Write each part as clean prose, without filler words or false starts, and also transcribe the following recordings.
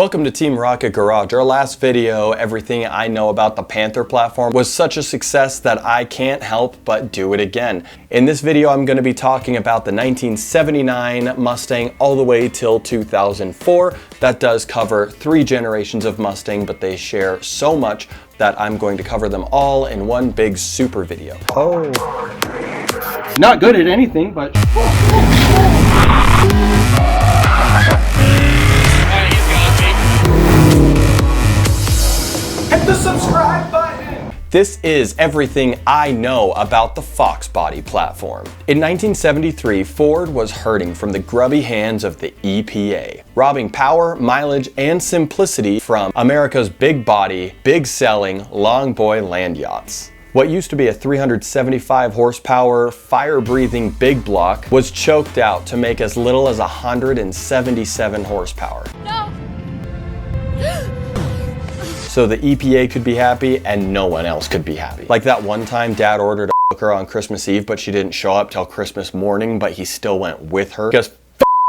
Welcome to Teamrocketgarage. Our last video, everything I know about the Panther platform, was such a success that I can't help but do it again. In this video, I'm going to be talking about the 1979 Mustang all the way till 2004. That does cover 3 generations of Mustang, but they share so much that I'm going to cover them all in one big super video. Oh, not good at anything, but... Hit the subscribe button! This is everything I know about the Foxbody platform. In 1973, Ford was hurting from the grubby hands of the EPA, robbing power, mileage, and simplicity from America's big body, big selling, long boy land yachts. What used to be a 375 horsepower, fire-breathing big block was choked out to make as little as 177 horsepower. No! So the EPA could be happy and no one else could be happy. Like that one time Dad ordered a hooker on Christmas Eve, but she didn't show up till Christmas morning, but he still went with her. Because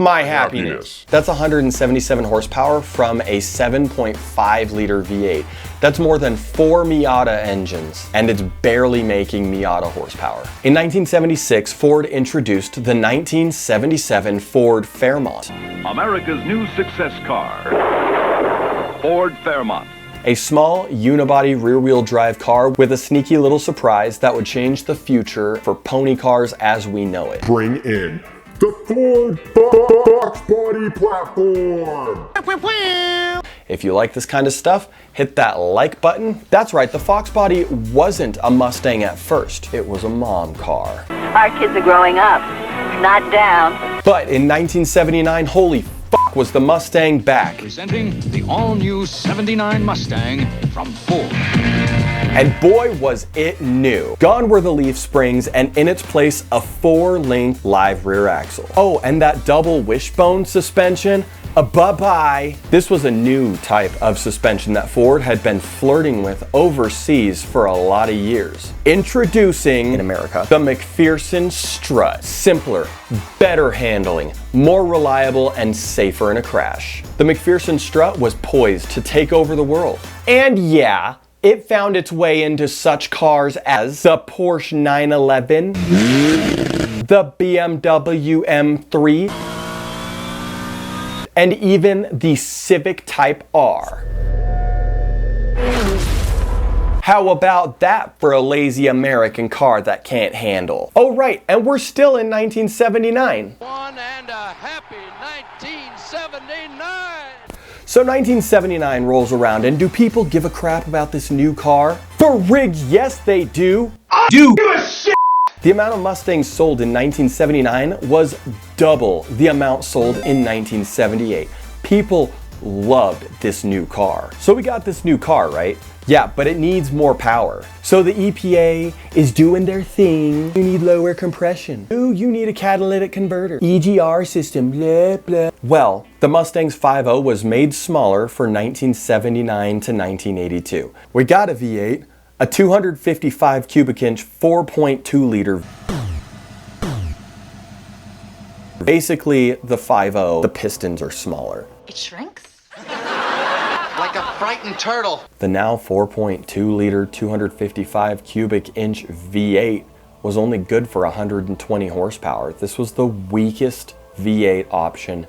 my happiness. That's 177 horsepower from a 7.5 liter V8. That's more than 4 Miata engines, and it's barely making Miata horsepower. In 1976, Ford introduced the 1977 Ford Fairmont. America's new success car, Ford Fairmont. A small unibody rear-wheel drive car with a sneaky little surprise that would change the future for pony cars as we know it. Bring in the Ford Foxbody platform! If you like this kind of stuff, hit that like button. That's right, the Foxbody wasn't a Mustang at first. It was a mom car. Our kids are growing up, not down. But in 1979, holy was the Mustang back. Presenting the all-new 79 Mustang from Ford. And boy was it new. Gone were the leaf springs and in its place a 4-link live rear axle. Oh, and that double wishbone suspension? Bye-bye. This was a new type of suspension that Ford had been flirting with overseas for a lot of years. Introducing, in America, the McPherson Strut. Simpler, better handling, more reliable, and safer in a crash. The McPherson Strut was poised to take over the world. And yeah, it found its way into such cars as the Porsche 911, the BMW M3, and even the Civic Type R. How about that for a lazy American car that can't handle? Oh right, and we're still in 1979. One and a happy 1979! So 1979 rolls around, and do people give a crap about this new car? For rigs, yes they do. I do give a shit! The amount of Mustangs sold in 1979 was double the amount sold in 1978. People loved this new car. So we got this new car, right? Yeah, but it needs more power. So the EPA is doing their thing. You need lower compression. Ooh, you need a catalytic converter. EGR system, blah, blah. Well, the Mustang's 5.0 was made smaller for 1979 to 1982. We got a V8, a 255 cubic inch, 4.2 liter. Basically, the 5.0, the pistons are smaller. It shrinks? Like a frightened turtle. The now 4.2 liter, 255 cubic inch V8 was only good for 120 horsepower. This was the weakest V8 option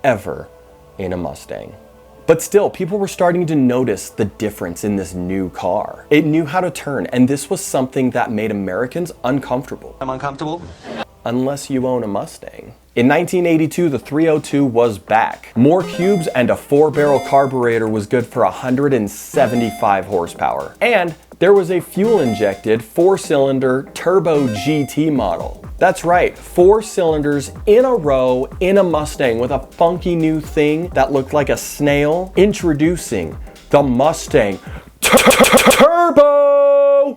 ever in a Mustang. But still, people were starting to notice the difference in this new car. It knew how to turn, and this was something that made Americans uncomfortable. I'm uncomfortable. Unless you own a Mustang. In 1982, the 302 was back. More cubes and a 4-barrel carburetor was good for 175 horsepower. And there was a fuel-injected 4-cylinder turbo GT model. That's right, 4 cylinders in a row in a Mustang with a funky new thing that looked like a snail. Introducing the Mustang Turbo!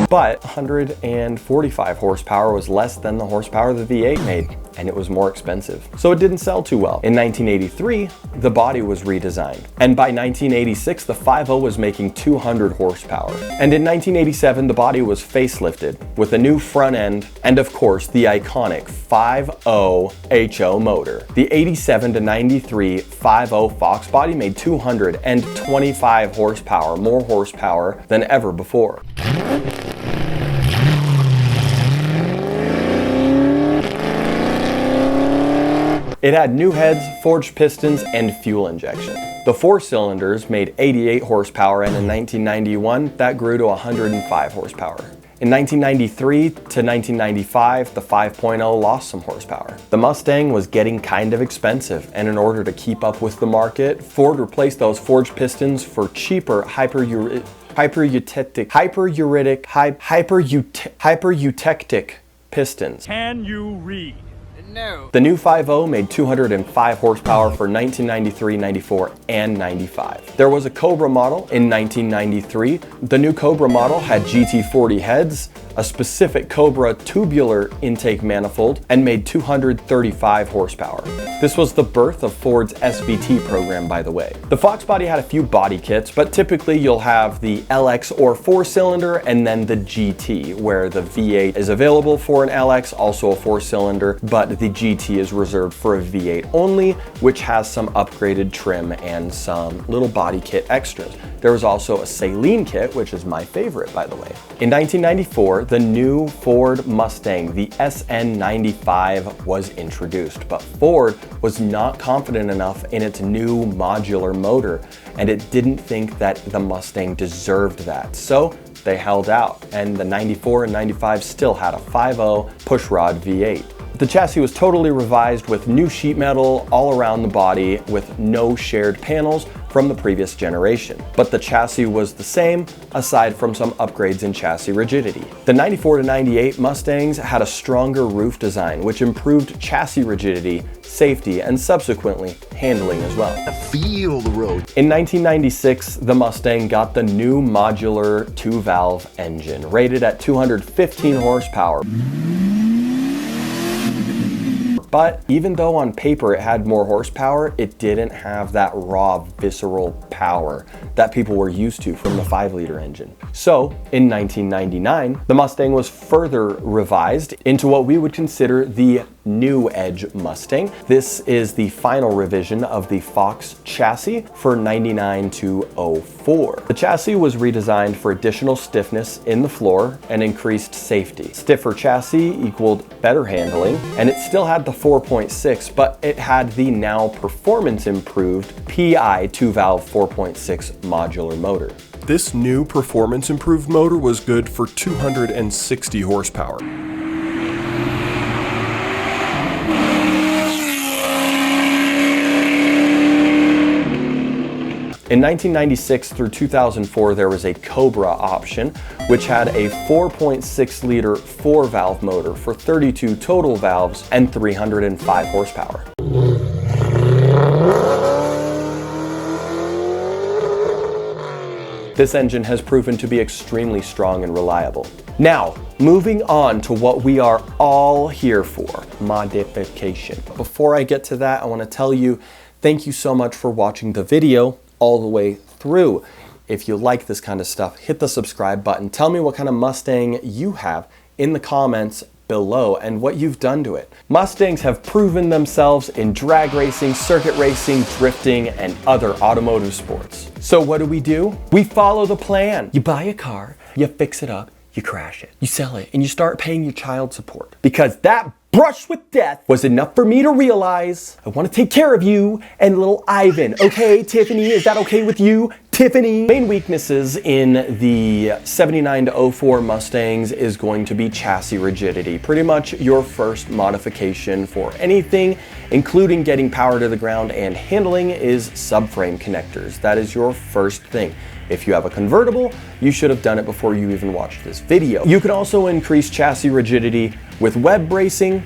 But 145 horsepower was less than the horsepower the V8 made, and it was more expensive. So it didn't sell too well. In 1983, the body was redesigned. And by 1986, the 5.0 was making 200 horsepower. And in 1987, the body was facelifted with a new front end and, of course, the iconic 5.0 HO motor. The 87 to 93 5.0 Foxbody made 225 horsepower, more horsepower than ever before. It had new heads, forged pistons, and fuel injection. The 4 cylinders made 88 horsepower, and in 1991, that grew to 105 horsepower. In 1993 to 1995, the 5.0 lost some horsepower. The Mustang was getting kind of expensive, and in order to keep up with the market, Ford replaced those forged pistons for cheaper hypereutectic pistons. Can you read? No. The new 5.0 made 205 horsepower for 1993, 94, and 95. There was a Cobra model in 1993. The new Cobra model had GT40 heads, a specific Cobra tubular intake manifold, and made 235 horsepower. This was the birth of Ford's SVT program, by the way. The Foxbody had a few body kits, but typically you'll have the LX or 4-cylinder and then the GT, where the V8 is available for an LX, also a 4-cylinder, but the GT is reserved for a V8 only, which has some upgraded trim and some little body kit extras. There was also a Saline kit, which is my favorite, by the way. In 1994, the new Ford Mustang, the SN95, was introduced, but Ford was not confident enough in its new modular motor, and it didn't think that the Mustang deserved that. So they held out, and the 94 and 95 still had a 5.0 pushrod V8. The chassis was totally revised with new sheet metal all around the body with no shared panels from the previous generation. But the chassis was the same, aside from some upgrades in chassis rigidity. The 94 to 98 Mustangs had a stronger roof design, which improved chassis rigidity, safety, and subsequently handling as well. Feel the road. In 1996, the Mustang got the new modular 2-valve engine, rated at 215 horsepower. But even though on paper it had more horsepower, it didn't have that raw, visceral power that people were used to from the 5-liter engine. So in 1999, the Mustang was further revised into what we would consider the New Edge Mustang. This is the final revision of the Fox chassis for 99 to 04. The chassis was redesigned for additional stiffness in the floor and increased safety. Stiffer chassis equaled better handling, and it still had the 4.6, but it had the now performance improved PI 2-valve 4.6 modular motor. This new performance improved motor was good for 260 horsepower. In 1996 through 2004, there was a Cobra option, which had a 4.6-liter 4-valve motor for 32 total valves and 305 horsepower. This engine has proven to be extremely strong and reliable. Now, moving on to what we are all here for, modification. Before I get to that, I want to tell you, thank you so much for watching the video all the way through. If you like this kind of stuff, hit the subscribe button. Tell me what kind of Mustang you have in the comments below and what you've done to it. Mustangs have proven themselves in drag racing, circuit racing, drifting, and other automotive sports. So what do? We follow the plan. You buy a car, you fix it up, you crash it, you sell it, and you start paying your child support. Because that brush with death was enough for me to realize I want to take care of you and little Ivan. Okay, Tiffany, is that okay with you? Tiffany. Main weaknesses in the 79 to 04 Mustangs is going to be chassis rigidity. Pretty much your first modification for anything, including getting power to the ground and handling, is subframe connectors. That is your first thing. If you have a convertible, you should have done it before you even watched this video. You can also increase chassis rigidity with web bracing,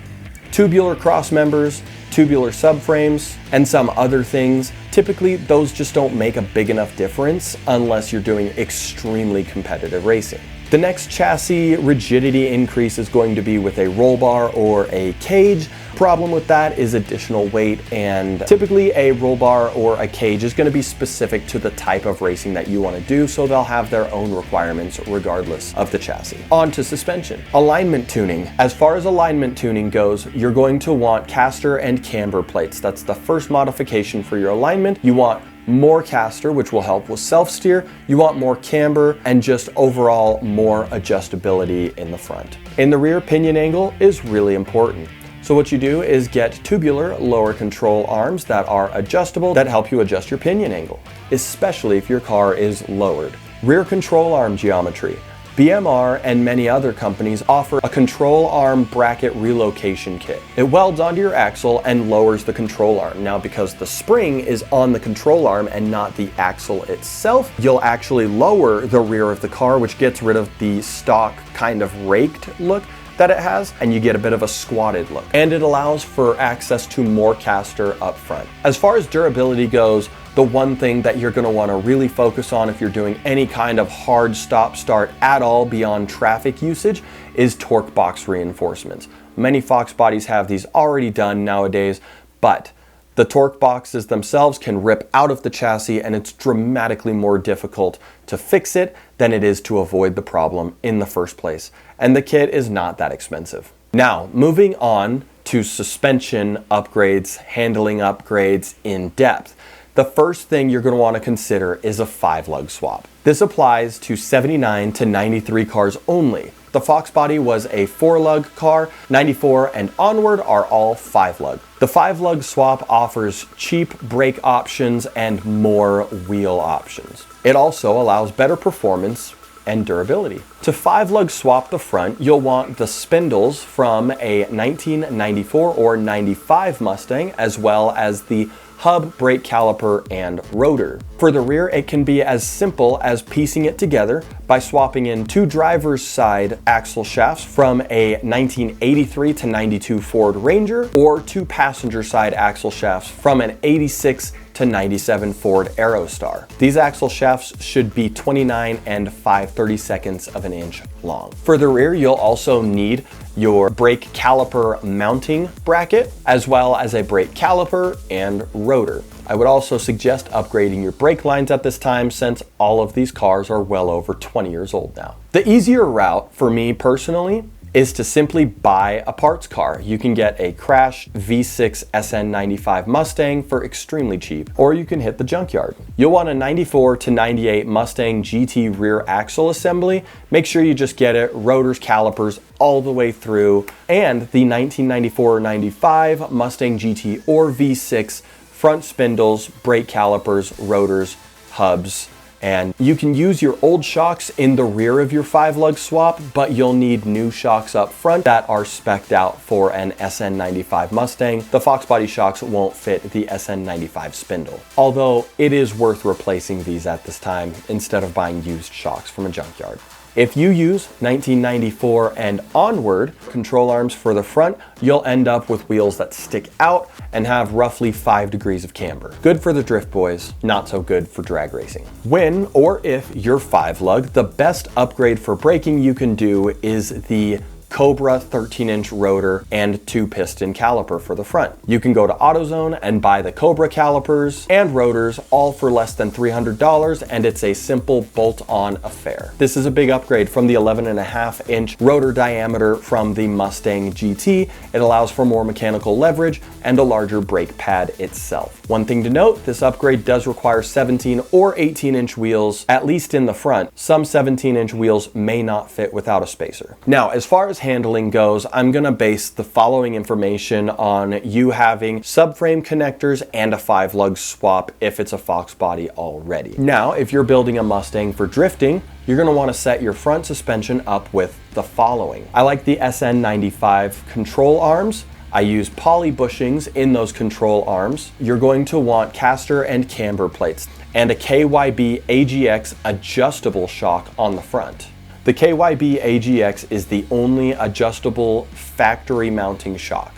tubular cross members, tubular subframes, and some other things. Typically, those just don't make a big enough difference unless you're doing extremely competitive racing. The next chassis rigidity increase is going to be with a roll bar or a cage. Problem with that is additional weight, and typically a roll bar or a cage is going to be specific to the type of racing that you want to do, so they'll have their own requirements regardless of the chassis. On to suspension. Alignment tuning. As far as alignment tuning goes, you're going to want caster and camber plates. That's the first modification for your alignment. You want more caster, which will help with self-steer. You want more camber and just overall more adjustability in the front. In the rear, pinion angle is really important. So what you do is get tubular lower control arms that are adjustable that help you adjust your pinion angle, especially if your car is lowered. Rear control arm geometry. BMR and many other companies offer a control arm bracket relocation kit. It welds onto your axle and lowers the control arm. Now, because the spring is on the control arm and not the axle itself, you'll actually lower the rear of the car, which gets rid of the stock kind of raked look that it has, and you get a bit of a squatted look. And it allows for access to more caster up front. As far as durability goes, the one thing that you're going to want to really focus on if you're doing any kind of hard stop-start at all beyond traffic usage is torque box reinforcements. Many Fox bodies have these already done nowadays, but the torque boxes themselves can rip out of the chassis, and it's dramatically more difficult to fix it than it is to avoid the problem in the first place. And the kit is not that expensive. Now, moving on to suspension upgrades, handling upgrades in depth. The first thing you're going to want to consider is a 5-lug swap. This applies to 79 to 93 cars only. The Foxbody was a 4-lug car, 94 and onward are all 5-lug. The 5-lug swap offers cheap brake options and more wheel options. It also allows better performance and durability. To 5-lug swap the front, you'll want the spindles from a 1994 or 95 Mustang, as well as the hub, brake caliper, and rotor. For the rear, it can be as simple as piecing it together by swapping in 2 driver's side axle shafts from a 1983 to 92 Ford Ranger, or 2 passenger side axle shafts from an 86 to 97 Ford Aerostar. These axle shafts should be 29 and 5/32 of an inch long. For the rear, you'll also need your brake caliper mounting bracket, as well as a brake caliper and rotor. I would also suggest upgrading your brake lines at this time, since all of these cars are well over 20 years old now. The easier route for me personally is to simply buy a parts car. You can get a crashed V6 SN95 Mustang for extremely cheap, or you can hit the junkyard. You'll want a 94 to 98 Mustang GT rear axle assembly. Make sure you just get it, rotors, calipers, all the way through, and the 1994 or 95 Mustang GT or V6 front spindles, brake calipers, rotors, hubs, and you can use your old shocks in the rear of your 5-lug swap, but you'll need new shocks up front that are spec'd out for an SN95 Mustang. The Foxbody shocks won't fit the SN95 spindle, although it is worth replacing these at this time instead of buying used shocks from a junkyard. If you use 1994 and onward control arms for the front, you'll end up with wheels that stick out and have roughly 5 degrees of camber. Good for the drift boys, not so good for drag racing. When or if you're 5-lug, the best upgrade for braking you can do is the Cobra 13-inch rotor and 2-piston caliper for the front. You can go to AutoZone and buy the Cobra calipers and rotors, all for less than $300, and it's a simple bolt-on affair. This is a big upgrade from the 11.5-inch rotor diameter from the Mustang GT. It allows for more mechanical leverage and a larger brake pad itself. One thing to note, this upgrade does require 17 or 18-inch wheels, at least in the front. Some 17-inch wheels may not fit without a spacer. Now, as far as handling goes, I'm gonna base the following information on you having subframe connectors and a 5-lug swap if it's a Foxbody already. Now, if you're building a Mustang for drifting, you're gonna wanna set your front suspension up with the following. I like the SN95 control arms. I use poly bushings in those control arms. You're going to want caster and camber plates and a KYB AGX adjustable shock on the front. The KYB AGX is the only adjustable factory mounting shock.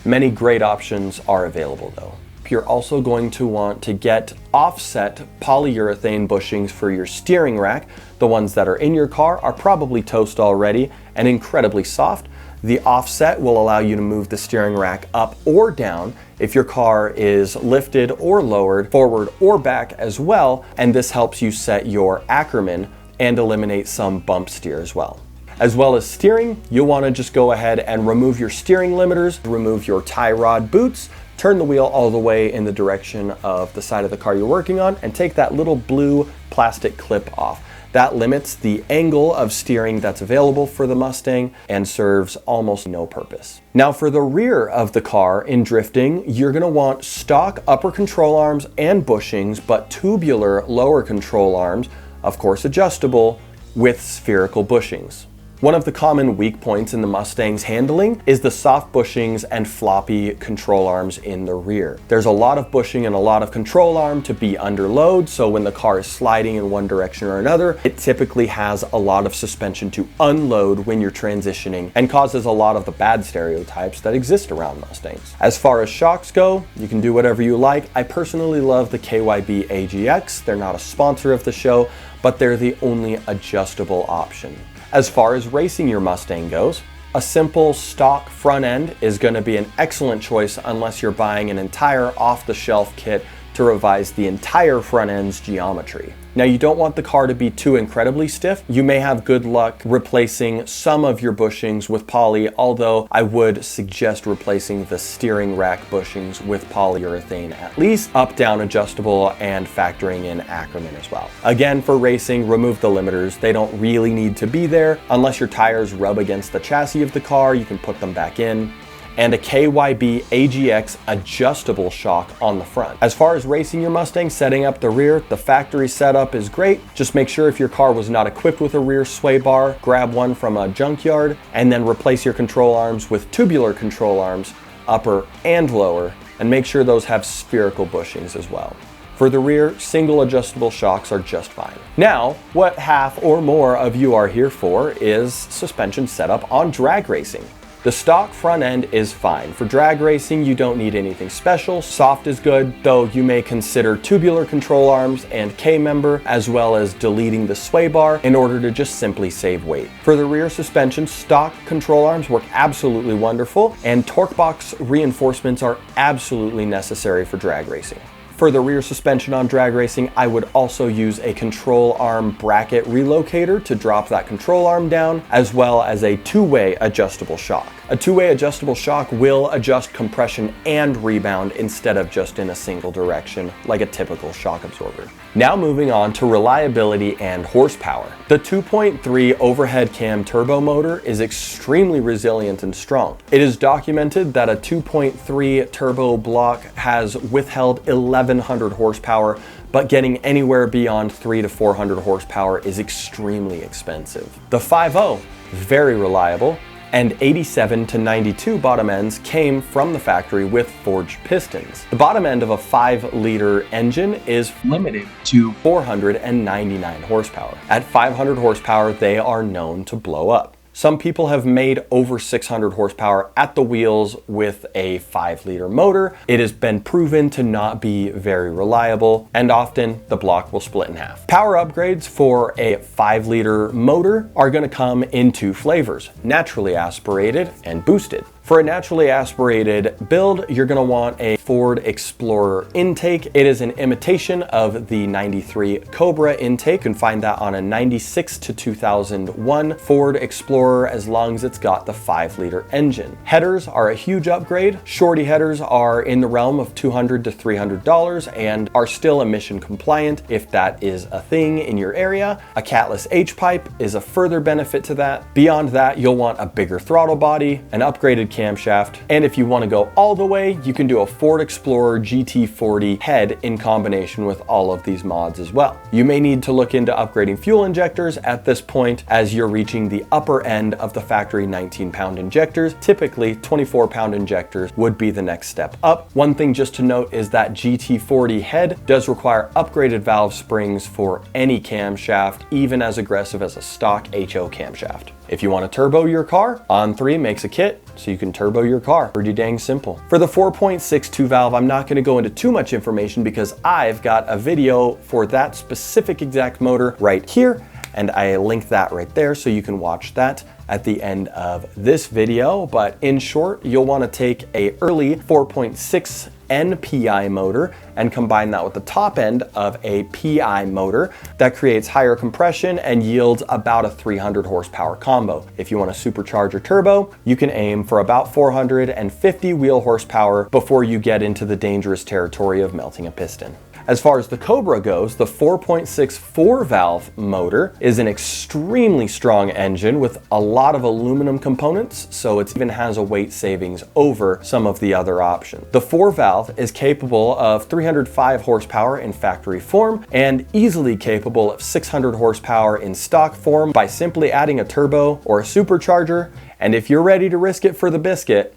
Many great options are available though. you're also going to want to get offset polyurethane bushings for your steering rack. The ones that are in your car are probably toast already and incredibly soft. The offset will allow you to move the steering rack up or down if your car is lifted or lowered, forward or back as well, and this helps you set your Ackerman and eliminate some bump steer as well. As well as steering, you'll want to just go ahead and remove your steering limiters, remove your tie rod boots, turn the wheel all the way in the direction of the side of the car you're working on, and take that little blue plastic clip off. That limits the angle of steering that's available for the Mustang and serves almost no purpose. Now for the rear of the car in drifting, you're gonna want stock upper control arms and bushings, but tubular lower control arms, of course adjustable, with spherical bushings. One of the common weak points in the Mustang's handling is the soft bushings and floppy control arms in the rear. There's a lot of bushing and a lot of control arm to be under load, so when the car is sliding in one direction or another, it typically has a lot of suspension to unload when you're transitioning and causes a lot of the bad stereotypes that exist around Mustangs. As far as shocks go, you can do whatever you like. I personally love the KYB AGX. They're not a sponsor of the show, but they're the only adjustable option. As far as racing your Mustang goes, a simple stock front end is going to be an excellent choice unless you're buying an entire off-the-shelf kit to revise the entire front end's geometry. Now you don't want the car to be too incredibly stiff. You may have good luck replacing some of your bushings with poly, although I would suggest replacing the steering rack bushings with polyurethane at least, up-down adjustable, and factoring in Ackerman as well. Again, for racing, remove the limiters. They don't really need to be there. Unless your tires rub against the chassis of the car, you can put them back in. And a KYB AGX adjustable shock on the front. As far as racing your Mustang, setting up the rear, the factory setup is great. Just make sure if your car was not equipped with a rear sway bar, grab one from a junkyard, and then replace your control arms with tubular control arms, upper and lower, and make sure those have spherical bushings as well. For the rear, single adjustable shocks are just fine. Now, what half or more of you are here for is suspension setup on drag racing. The stock front end is fine. For drag racing, you don't need anything special. Soft is good, though you may consider tubular control arms and K-member, as well as deleting the sway bar in order to just simply save weight. For the rear suspension, stock control arms work absolutely wonderful, and torque box reinforcements are absolutely necessary for drag racing. For the rear suspension on drag racing, I would also use a control arm bracket relocator to drop that control arm down, as well as a two-way adjustable shock. A two-way adjustable shock will adjust compression and rebound instead of just in a single direction, like a typical shock absorber. Now moving on to reliability and horsepower. The 2.3 overhead cam turbo motor is extremely resilient and strong. It is documented that a 2.3 turbo block has withheld 1100 horsepower, but getting anywhere beyond 300 to 400 horsepower is extremely expensive. The 5.0, very reliable, and 87 to 92 bottom ends came from the factory with forged pistons. The bottom end of a 5-liter engine is limited to 499 horsepower. At 500 horsepower, they are known to blow up. Some people have made over 600 horsepower at the wheels with a 5-liter motor. It has been proven to not be very reliable, and often the block will split in half. Power upgrades for a 5-liter motor are going to come in two flavors: naturally aspirated and boosted. For a naturally aspirated build, you're going to want a Ford Explorer intake. It is an imitation of the 93 Cobra intake. You can find that on a 96 to 2001 Ford Explorer as long as it's got the 5-liter engine. Headers are a huge upgrade. Shorty headers are in the realm of $200 to $300 and are still emission compliant if that is a thing in your area. A catless H-pipe is a further benefit to that. Beyond that, you'll want a bigger throttle body, an upgraded camshaft, and if you want to go all the way, you can do a Ford Explorer GT40 head in combination with all of these mods as well. You may need to look into upgrading fuel injectors at this point as you're reaching the upper end of the factory 19-pound injectors. Typically, 24-pound injectors would be the next step up. One thing just to note is that GT40 head does require upgraded valve springs for any camshaft, even as aggressive as a stock HO camshaft. If you want to turbo your car, On3 makes a kit. so you can turbo your car. Pretty dang simple. For the 4.62 valve, I'm not gonna go into too much information because I've got a video for that specific exact motor right here, and I link that right there so you can watch that at the end of this video. But in short, you'll want to take a early 4.6 NPI motor and combine that with the top end of a PI motor that creates higher compression and yields about a 300 horsepower combo. If you want to supercharge your turbo, you can aim for about 450 wheel horsepower before you get into the dangerous territory of melting a piston. As far as the Cobra goes, the 4.6 4-valve motor is an extremely strong engine with a lot of aluminum components, so it even has a weight savings over some of the other options. The 4-valve is capable of 305 horsepower in factory form and easily capable of 600 horsepower in stock form by simply adding a turbo or a supercharger, and if you're ready to risk it for the biscuit,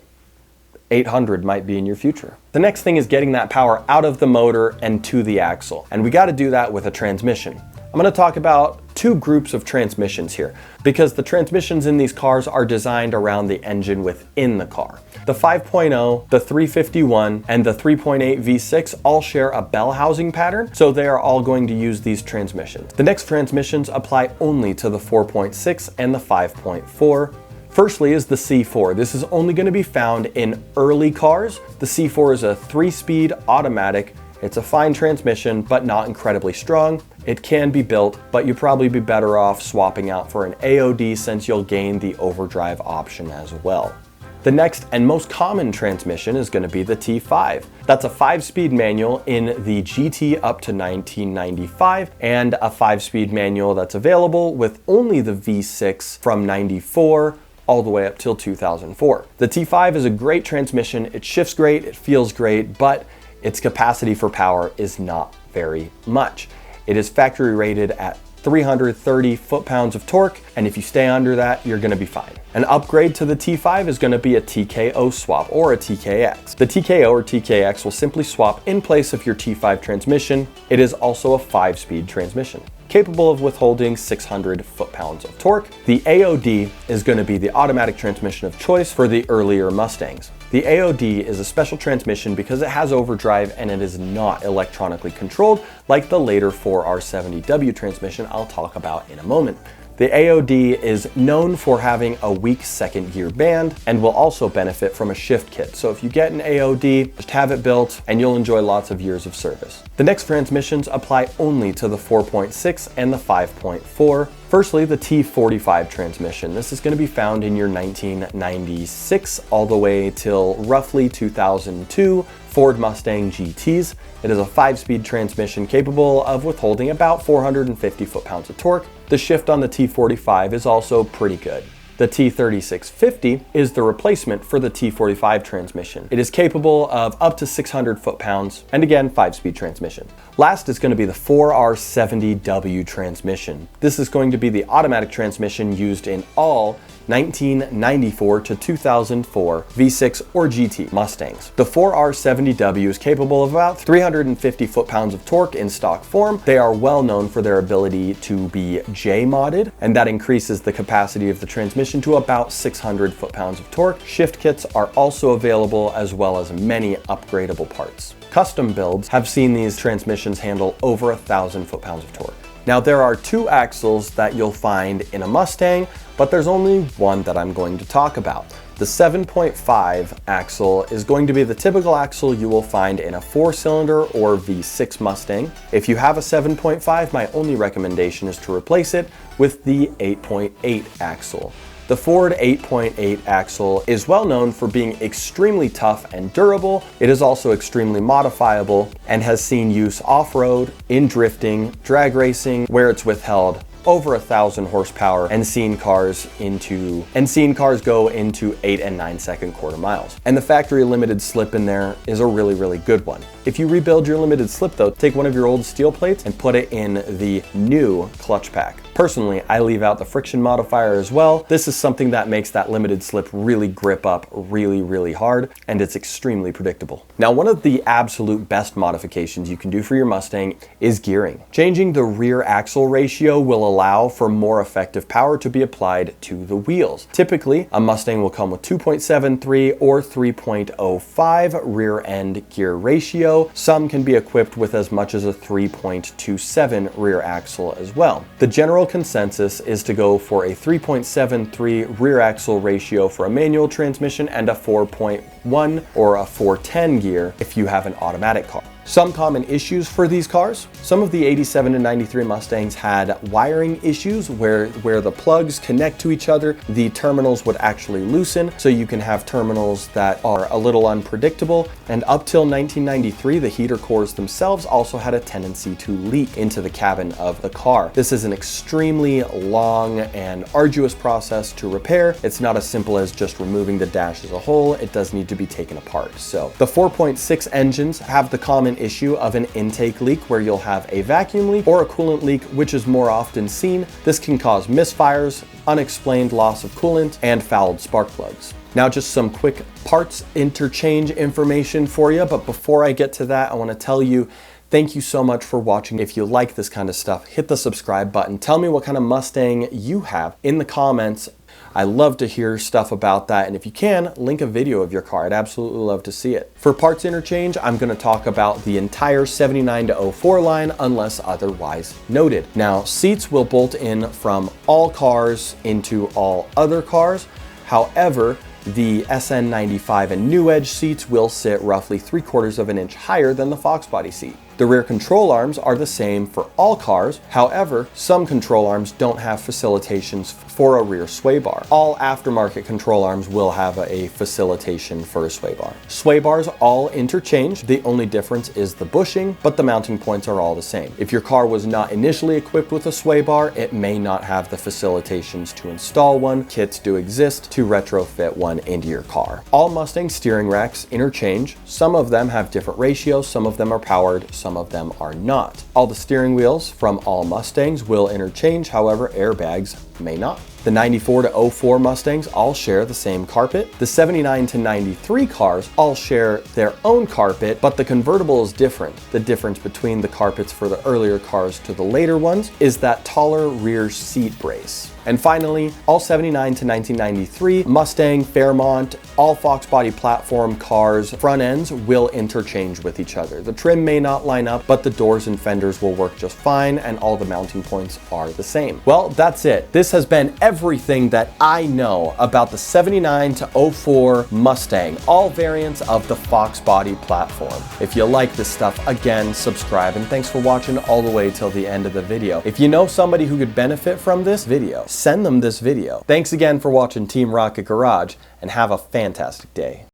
800 might be in your future. The next thing is getting that power out of the motor and to the axle. And we got to do that with a transmission. I'm going to talk about two groups of transmissions here because the transmissions in these cars are designed around the engine within the car. The 5.0, the 351, and the 3.8 V6 all share a bell housing pattern, so they are all going to use these transmissions. The next transmissions apply only to the 4.6 and the 5.4. Firstly is the C4. This is only going to be found in early cars. The C4 is a 3-speed automatic. It's a fine transmission, but not incredibly strong. It can be built, but you'd probably be better off swapping out for an AOD since you'll gain the overdrive option as well. The next and most common transmission is going to be the T5. That's a 5-speed manual in the GT up to 1995 and a 5-speed manual that's available with only the V6 from 94 all the way up till 2004. The T5 is a great transmission. It shifts great, it feels great, but its capacity for power is not very much. It is factory rated at 330 foot-pounds of torque, and if you stay under that, you're gonna be fine. An upgrade to the T5 is gonna be a TKO swap or a TKX. The TKO or TKX will simply swap in place of your T5 transmission. It is also a 5-speed transmission, capable of withholding 600 foot-pounds of torque. The AOD is going to be the automatic transmission of choice for the earlier Mustangs. The AOD is a special transmission because it has overdrive and it is not electronically controlled like the later 4R70W transmission I'll talk about in a moment. The AOD is known for having a weak second gear band and will also benefit from a shift kit. So if you get an AOD, just have it built and you'll enjoy lots of years of service. The next transmissions apply only to the 4.6 and the 5.4. Firstly, the T45 transmission. This is going to be found in your 1996 all the way till roughly 2002 Ford Mustang GTs. It is a 5-speed transmission capable of withholding about 450 foot-pounds of torque. The shift on the T45 is also pretty good. The T3650 is the replacement for the T45 transmission. It is capable of up to 600 foot-pounds, and again, 5-speed transmission. Last is going to be the 4R70W transmission. This is going to be the automatic transmission used in all 1994 to 2004 V6 or GT Mustangs. The 4R70W is capable of about 350 foot-pounds of torque in stock form. They are well known for their ability to be J-modded, and that increases the capacity of the transmission to about 600 foot-pounds of torque. Shift kits are also available as well as many upgradable parts. Custom builds have seen these transmissions handle over 1,000 foot-pounds of torque. Now there are two axles that you'll find in a Mustang, but there's only one that I'm going to talk about. The 7.5 axle is going to be the typical axle you will find in a 4-cylinder or V6 Mustang. If you have a 7.5, my only recommendation is to replace it with the 8.8 axle. The Ford 8.8 axle is well known for being extremely tough and durable. It is also extremely modifiable and has seen use off-road, in drifting, drag racing, where it's withheld over 1,000 horsepower and seen cars go into 8 and 9 second quarter miles. And the factory limited slip in there is a really, really good one. If you rebuild your limited slip though, take one of your old steel plates and put it in the new clutch pack. Personally, I leave out the friction modifier as well. This is something that makes that limited slip really grip up really, really hard, and it's extremely predictable. Now, one of the absolute best modifications you can do for your Mustang is gearing. Changing the rear axle ratio will allow for more effective power to be applied to the wheels. Typically, a Mustang will come with 2.73 or 3.05 rear end gear ratio. Some can be equipped with as much as a 3.27 rear axle as well. The general consensus is to go for a 3.73 rear axle ratio for a manual transmission and a 4.1 or a 410 gear if you have an automatic car. Some common issues for these cars. Some of the 87 and 93 Mustangs had wiring issues where the plugs connect to each other, the terminals would actually loosen, so you can have terminals that are a little unpredictable. And up till 1993, the heater cores themselves also had a tendency to leak into the cabin of the car. This is an extremely long and arduous process to repair. It's not as simple as just removing the dash as a whole. It does need to be taken apart. So the 4.6 engines have the common issue of an intake leak where you'll have a vacuum leak or a coolant leak, which is more often seen. This can cause misfires, unexplained loss of coolant, and fouled spark plugs. Now just some quick parts interchange information for you, but before I get to that, I want to tell you thank you so much for watching. If you like this kind of stuff, hit the subscribe button. Tell me what kind of Mustang you have in the comments. I love to hear stuff about that, and if you can, link a video of your car. I'd absolutely love to see it. For parts interchange, I'm going to talk about the entire 79 to 04 line unless otherwise noted. Now, seats will bolt in from all cars into all other cars. However, the SN95 and New Edge seats will sit roughly 3/4 of an inch higher than the Foxbody seat. The rear control arms are the same for all cars. However, some control arms don't have facilitations for a rear sway bar. All aftermarket control arms will have a facilitation for a sway bar. Sway bars all interchange. The only difference is the bushing, but the mounting points are all the same. If your car was not initially equipped with a sway bar, it may not have the facilitations to install one. Kits do exist to retrofit one into your car. All Mustang steering racks interchange. Some of them have different ratios, some of them are powered, some of them are not. All the steering wheels from all Mustangs will interchange, however, airbags may not. The 94 to 04 Mustangs all share the same carpet. The 79 to 93 cars all share their own carpet, but the convertible is different. The difference between the carpets for the earlier cars to the later ones is that taller rear seat brace. And finally, all 79 to 1993 Mustang, Fairmont, all Foxbody platform cars, front ends will interchange with each other. The trim may not line up, but the doors and fenders will work just fine, and all the mounting points are the same. Well, that's it. This has been everything that I know about the 79 to 04 Mustang, all variants of the Foxbody platform. If you like this stuff, again, subscribe, and thanks for watching all the way till the end of the video. If you know somebody who could benefit from this video, send them this video. Thanks again for watching Team Rocket Garage, and have a fantastic day.